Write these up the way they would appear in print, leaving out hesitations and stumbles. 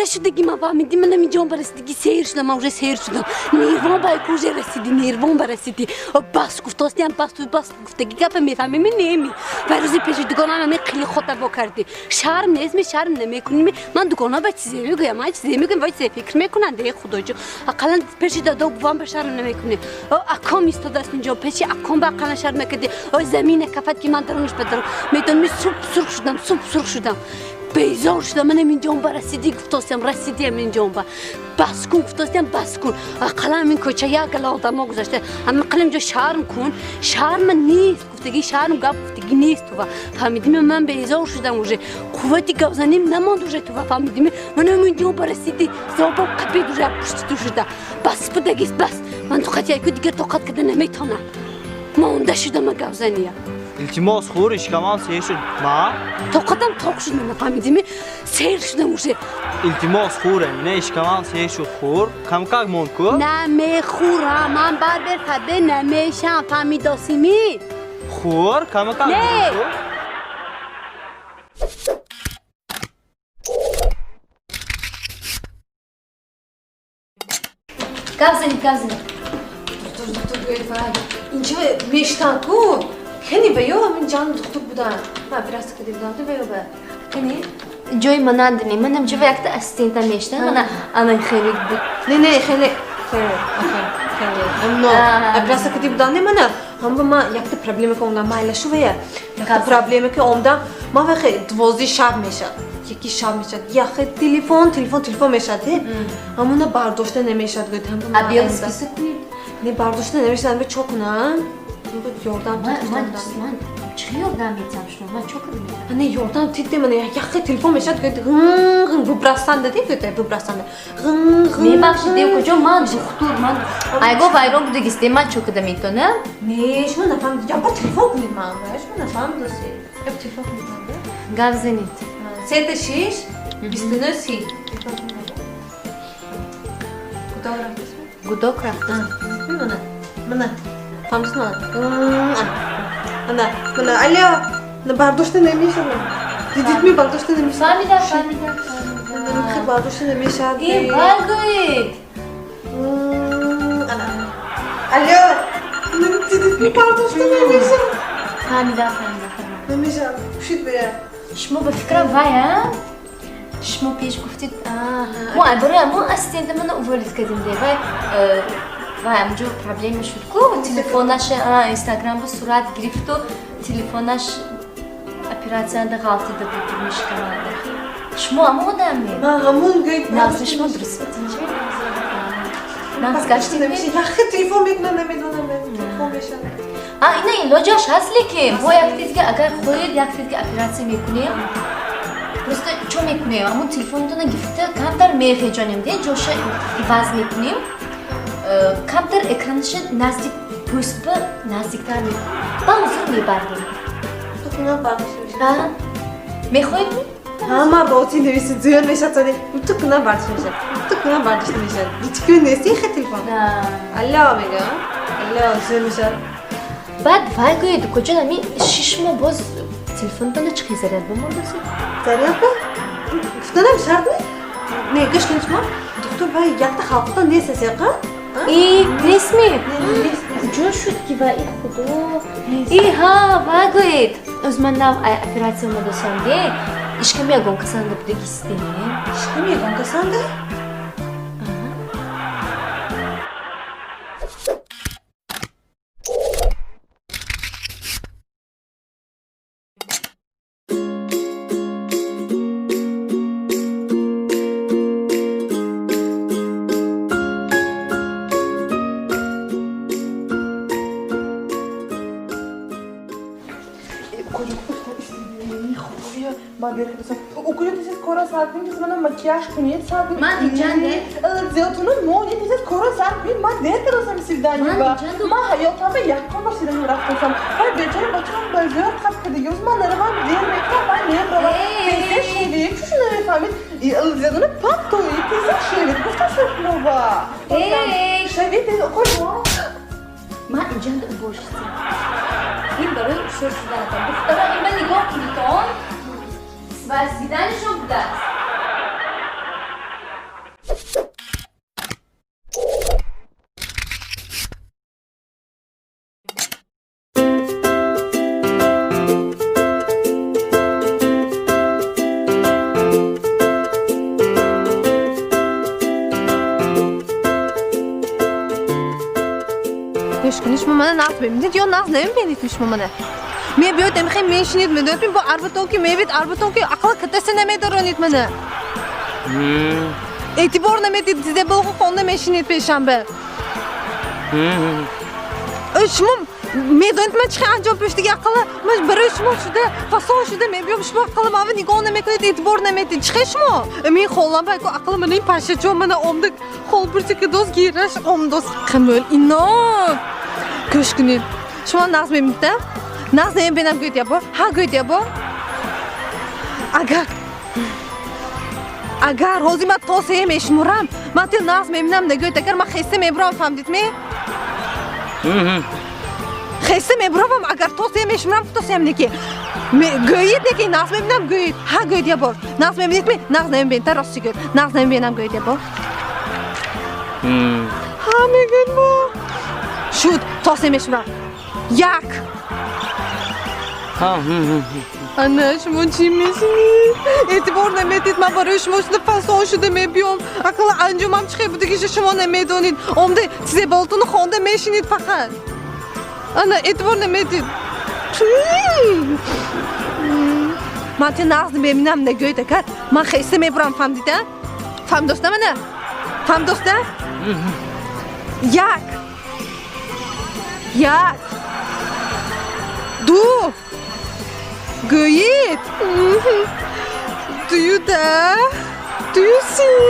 شدگی ما فهمیدی من نمیجام برسیدگی سیر شدم من سیر شدم نیروان با کوچه رسیدی نیروان برسیدی بس گفتاستیم بس گفتگی گپ میفهمی من نمی و روزی پیش دکانم می خیلی خطر با کردی شرم نیست می شرم نمیکنی من دکانا به چیزی میگم من چیزی میگم وای فکر میکنن دیگه خدا جو اقلا پیش دادا بوام به شرم نمیکنی اکام استاد است اینجا پیش اکام با اقلا شرم نکردی زمین کفت که من درونش بدرم میدونم سوپ سرخ شدم بیزار شدم من اینجا برسیدی گفتم رسیدیم اینجا بس کن گفتم بس کن قلم این کوچه یا گل آدم گذاشته اما قلم جو شرم کن شرم نیست گفتگی شرم گفتگی نیست تو فهمیدیم من بیزار شدم وجه قوتی گوزنیم نماند وجه تو فهمیدیم من اینجا برسیدی زابا قبی دوره پشت تو شده بس بودگیست بس من تو خطی ایکو دیگر طاقت کده نمیتونم مانده شدم گوزنیه التماس خورش كمان سير شد ما طاقتم طاق شد من فهمیدیم سیر شدم وجه التماس خوره نيش كمان سير شد خور كم كاك مونكو نمیخورم من بر خده نمیشم فهمیداسیمی خور كم كاك مونكو گازنی دکتر اینجا میشتن کو کنی بیو من جان دکتر بودن ما biraz کدی بودم تو بیو به کنی جوی منادنی منم جو وقت استینتا میشتن انا خیلی بود نه خیلی اما biraz کدی بودن منم هم ما یک تا پرابلمی که اونم مایل شو ویا یک تا پرابلمی که اونم ما وقت 12 شب میشه یکی شب میشه یا خیلی تلفن میشه همونا برداشته نمیشد گفتم ابیل اسکیس کنید نه برداشته نمیشدن به چوکنن بود یاردم من چی یاردم میتم شما من چوکنم نه یاردم دیدم من یا خیلی تلفن میشد ویبراسیون دادی ویبراسیون میبخشید دیو کجا من دکتر من ایگو وایرون بوده گسته من چوکدم میتونه نه شما نفهمید یا با تلفن کنید من شما نفهمید دوستی اب تلفن کنید گازنید 36 29 30 گودوک رفتم من فهمت من الو نه برداشته نمیشم دیدید می برداشته نمیشم فهمیدم خیلی برداشته نمیشم این برگوید الو دیدید می برداشته نمیشم فهمیدم نمیشم شید بیا شما به فکرم وای شما پیش گفتید ما عباره ما استند من اولید کردیم دیگه و همجور پرابلم شد کو تلفنش اینستاگرام به صورت گرفت و تلفنش اپراسیون غلطی داد میش کنه شما آمودم ما همون گیت نازش ما درست بتونید ناز گشتی نمیشه یا خیلی تلفن میکنه نمیدونم تلفن بشه اینا لوجاش هست که با یک دیگه اگر خودت یک دیگه اپراسیون میکنی просто چون میکنیم همون تلفنتون گرفته کمتر میفهمیم دیگه جوش عوض میکنیم کمتر اکرانش نزدیک پوست به نزدیکتر میکنیم با حضور میبردیم تو کنم برداشت میخواید همه باتی نویسید زیان میشه تو کنم برداشت میشه هیچ کی نیستی خیلی تلفن الله میگم الله زیان میشه بعد وای گوید کجا نمی شش ماه باز تلفنتون چه زرد به ما رسید زرد گفتنم شرط نه گش کنش ما دکتر وای یک تا خالقتا نیست سیقا نیست جو شد که وای خدا ها وای گوید از من نام اپراسیون داشتم دیگه işkemeye gonkasanda bude gitsin. İşkemeye gonkasanda? Okuyun siz kora sarkın bana makyaj kuniyet sarkın. Man diyeceğim Zeytunun mu? Siz kora sarkın. Man ne tarafım sizden yuva? Man hayatıma yakın başlarına bıraktım. Hayır becerem açıyorum böyle kat kediyoruz. Man araban diğer mekan ben ne yapalım? Teyze şevi. Şu şunları efendim. Zeytunun pattoyu. Teyze şevi. Kufta sırtmova. Şevi teyze koyma. Man diyeceğim de boşsun. این برای شورت دادن دخترها این من نگاه کنید وزیدنشون بوده است من ناز ببینید یا ناز نمیبینید میشم منه می بیاید میخوام میشینید میدونید با اربطون که میبید اربطون که عقل کتست نمیدارونید منه اعتبار نمیدید دیده بلخو خونده میشینید پیشم به شما میدونید من چه انجام پیش دیگه عقل من برای شما شده فسان شده میبیام شما عقل ما نگاه نمیکنید اعتبار نمیدید چه شما می خولم بگو عقل من این پشه چون من عمده خول برسی که دوست گیرش عمدوست خمول اینا گوش کنید شما ناز میبینید ناز نمیبینم گوید یا با ها گوید یا با اگر روزی من توصیه میشمورم من تو ناز میبینم نگوید اگر من خسته میبرم فهمدید می خسته میبرم اگر توصیه میشمورم توصیه نکی گوید نکی ناز میبینم گوید ها گوید یا با ناز میبینید می ناز نمیبینید راستی گوید ناز نمیبینم گوید یا با ها میگوید با شد توصیه میشمورم یک انه شما چی میشینید؟ اعتبار نمیدید من برای شما شده فسان شده میبیام عقل انجامم چه بوده که شما نمیدونید عمده چیزی بالتون خونده میشینید فقط انه اعتبار نمیدید من تی ناز ببینم نگوید اگر من خیسته میبرم فهمدیده؟ فهم دوسته منه؟ فهم دوسته؟ یک دو گویید Do you dare? Do you see?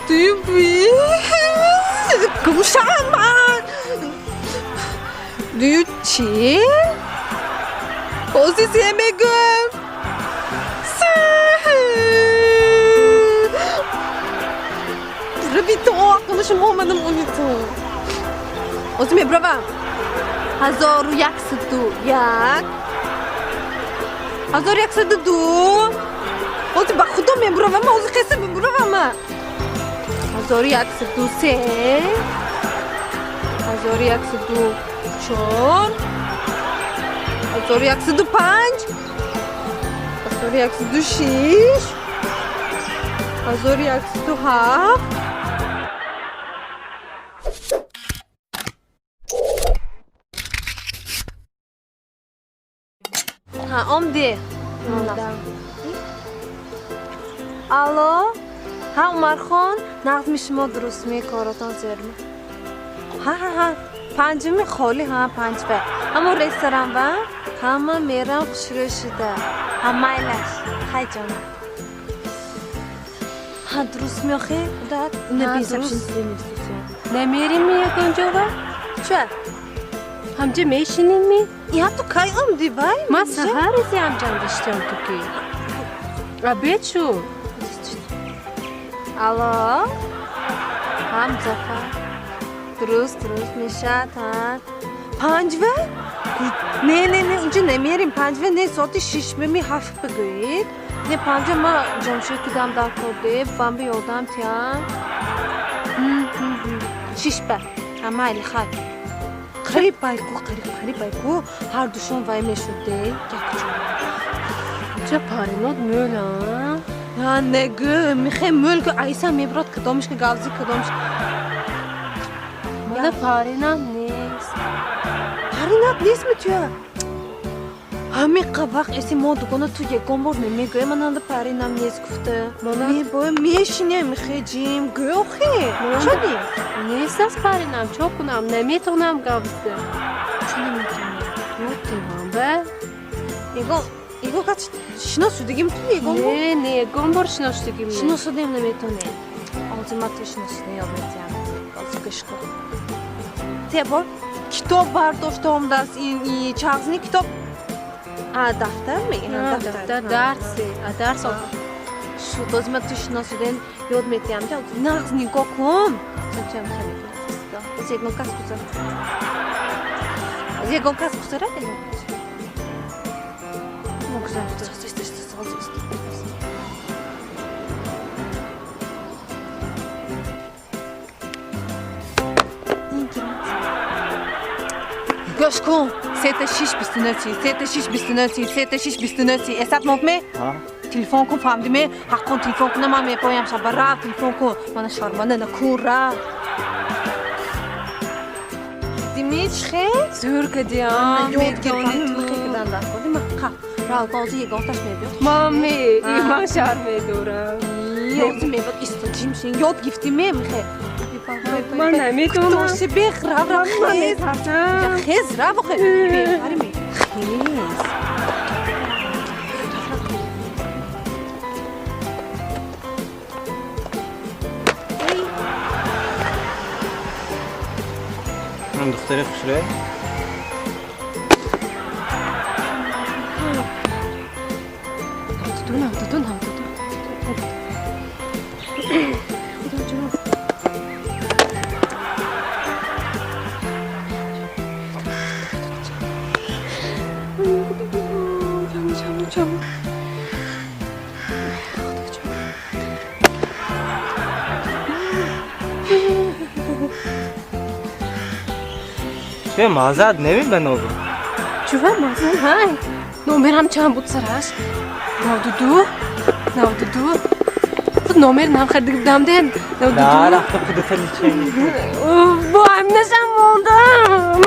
Do you breathe? گوشم من Do you cheer? پوزیسیه میگم ربی تو عقل شما آمدم اونی تو اوزی میبروم 1101 1102 اوزی با خودم میبروم اوزی خیسته میبروم 1103 1104 1105 1106 1107 ها آمده الو ها عمر خان نظم شما درست می کاراتان زرمه ها پنجمی خالی ها پنجمه اما رستوران با همه میرم شروع شده همه ایلش خیلی جانم ها درست می آخه داد درست نمیریم یک اونجا با چه؟ همجا میشینیم می یا تو کی آمدی بای؟ من سهر ازی همجا داشتم تو کی عبید شو الو هم زفر درست میشه تا پنجوه؟ نه اونجا نمیریم پنجوه نه ساعت 6 می هفت بگوید نه پنجوه ما جمشه کدام در کرده بام بیادم تیان 6 به همه ایلی خواهد قریب بایکو هر دوشون وای میشده چه پارینات مولا ها نگه میخواه مول که ایسا میبرد کدامش که گاوزی کدامش مالا پارینات نیست پارینات نیست میتویه همه قبق ایسی ما دوگانه تو یکم بار نمیگوه من هنده پارینات نیست گفته میشینه میخواه جیم گوه خیلی چه نیست از پارینام چه کنم نمیتونم گاوزده چه نمیتونم نمیتونم به ایگو کچ شناسودگیم تو ایگو نه یکم بار شناسودگیم شناسودیم نمیتونه آزمت شناسوده یا بیتیم از کشکو تیبار کتاب برداشتم دست این چغزنی کتاب دفتر میگن دفتر درس شد آزمت شناسودن یاد میتیم نغز نگاه کن چم خیلی از یک نوکس بزر از یک نوکس بزره گوش کن 3629 حساب نکنم تلفن کن فهمیدی حق کن تلفن کنم من میپایم شب رفت تلفن کن من شرمنده نکور رفت فهمید خیر زور کدیم یاد گرفتم مخیکدن در کنیم من را بازی یگانتش میبید مامی ایمان شرمه دورم یاد میبید استاجیم شین یاد گفتی میخه من نمیتونم دوستی بیخ رو خیز نمیتونم خیز رو بخیر بیخاری می خیز من دختر خوشره دونم چه مازد نمی بنابه چوه مازن های نومرم چند بود سرش 92 خود نومر نم خرده بودم دین 92 نه رفته خودت لیچه با هم نشم موندم